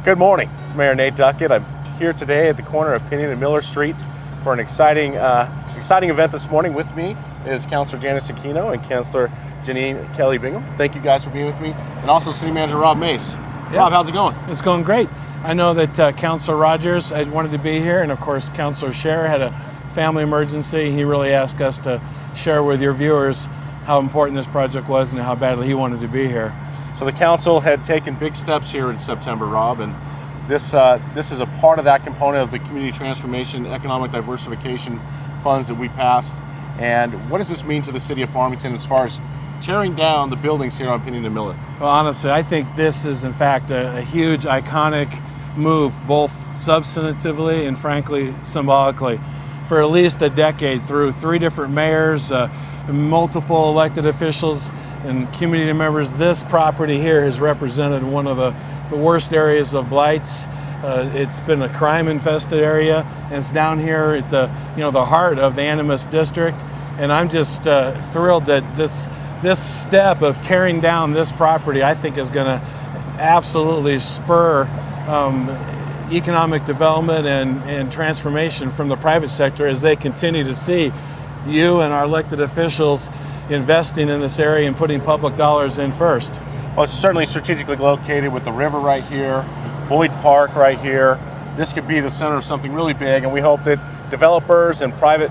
Good morning, it's Mayor Nate Duckett. I'm here today at the corner of Pinon and Miller Street for an exciting event this morning. With me is Councilor Janice Aquino and Councilor Janine Kelly Bingham. Thank you guys for being with me. And also City Manager Rob Mace. Yeah. Rob, how's it going? It's going great. I know that Councilor Rogers wanted to be here, and of course Councilor Scher had a family emergency. He really asked us to share with your viewers how important this project was and how badly he wanted to be here. So the council had taken big steps here in September, Rob, and this is a part of that component of the community transformation, economic diversification funds that we passed. And what does this mean to the City of Farmington as far as tearing down the buildings here on Pinon and Miller? Well, honestly, I think this is in fact a huge, iconic move, both substantively and frankly symbolically. For at least a decade, through 3 different mayors, multiple elected officials and community members, this property here has represented one of the worst areas of blights. It's been a crime-infested area, and it's down here at the heart of the Animas District. And I'm just thrilled that this step of tearing down this property, I think, is going to absolutely spur economic development and transformation from the private sector as they continue to see you and our elected officials investing in this area and putting public dollars in first. Well, it's certainly strategically located with the river right here, Boyd Park right here. This could be the center of something really big, and we hope that developers and private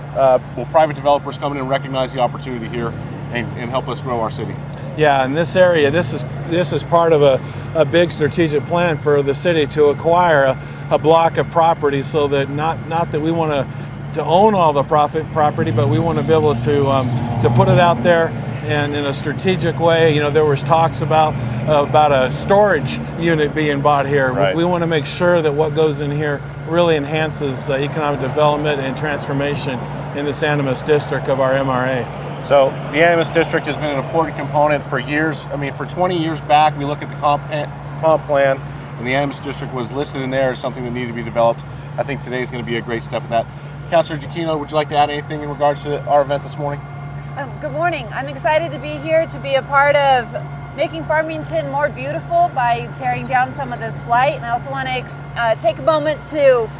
developers come in and recognize the opportunity here and help us grow our city. Yeah, in this area, this is part of a big strategic plan for the city to acquire a block of property, so that not that we want to own all the property, but we want to be able to put it out there and in a strategic way. You know, there was talks about a storage unit being bought here. Right. We want to make sure that what goes in here really enhances economic development and transformation in this Animas District of our MRA. So the Animas District has been an important component for years. I mean, for 20 years back, we look at the comp plan, and the Animas District was listed in there as something that needed to be developed. I think today is going to be a great step in that. Councilor Aquino, would you like to add anything in regards to our event this morning? Good morning. I'm excited to be here to be a part of making Farmington more beautiful by tearing down some of this blight. And I also want to take a moment to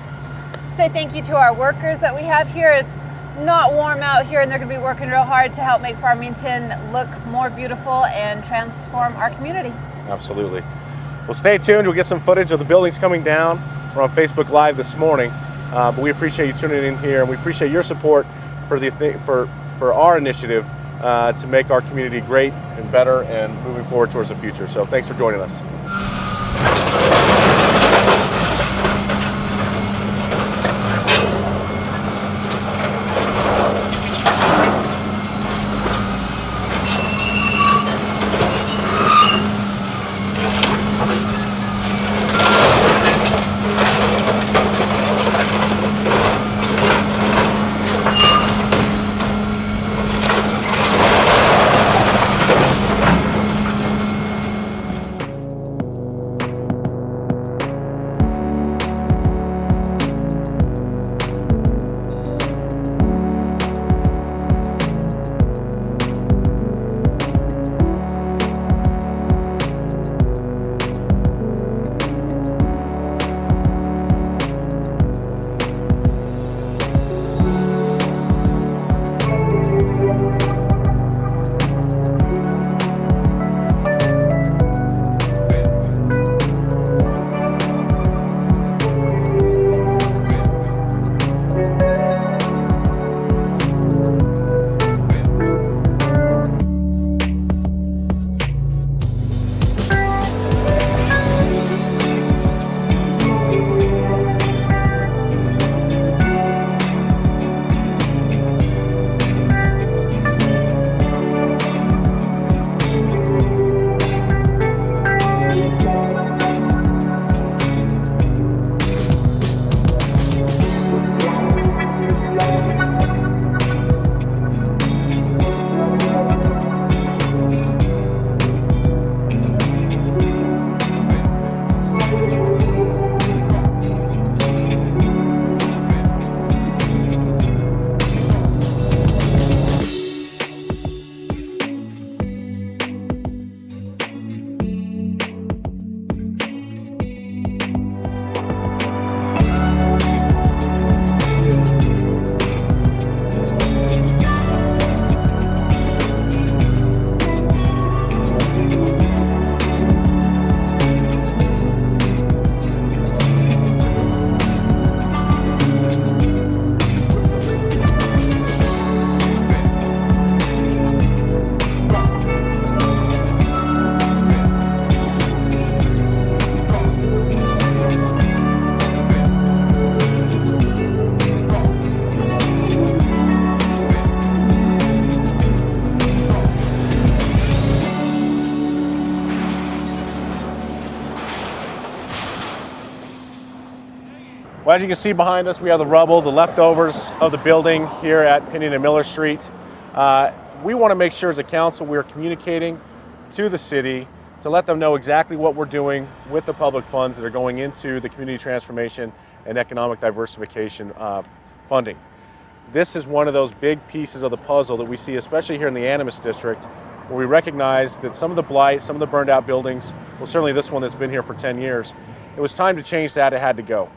say thank you to our workers that we have here. It's not warm out here, and they're going to be working real hard to help make Farmington look more beautiful and transform our community. Absolutely. Well, stay tuned. We'll get some footage of the buildings coming down. We're on Facebook Live this morning, but we appreciate you tuning in here, and we appreciate your support for our initiative to make our community great and better and moving forward towards the future. So thanks for joining us. Well, as you can see behind us, we have the rubble, the leftovers of the building here at Pinon and Miller Street. We want to make sure as a council we're communicating to the city to let them know exactly what we're doing with the public funds that are going into the community transformation and economic diversification funding. This is one of those big pieces of the puzzle that we see, especially here in the Animas District, where we recognize that some of the blight, some of the burned out buildings, well, certainly this one that's been here for 10 years, it was time to change that. It had to go.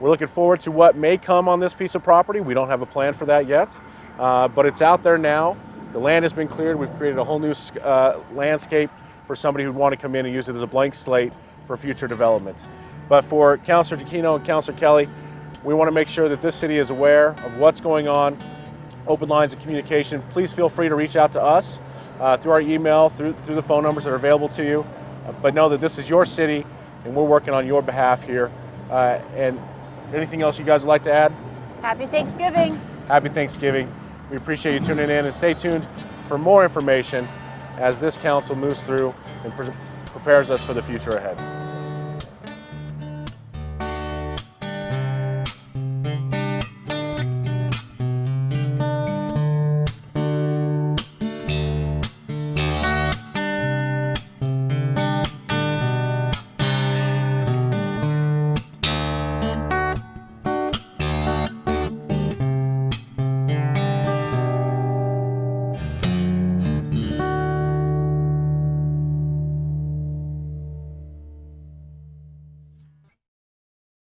We're looking forward to what may come on this piece of property. We don't have a plan for that yet, but it's out there now. The land has been cleared. We've created a whole new landscape for somebody who'd want to come in and use it as a blank slate for future development. But for Councilor Giacchino and Councilor Kelly, we want to make sure that this city is aware of what's going on, open lines of communication. Please feel free to reach out to us through our email, through the phone numbers that are available to you. But know that this is your city and we're working on your behalf here. And anything else you guys would like to add? Happy Thanksgiving. Happy Thanksgiving. We appreciate you tuning in, and stay tuned for more information as this council moves through and prepares us for the future ahead.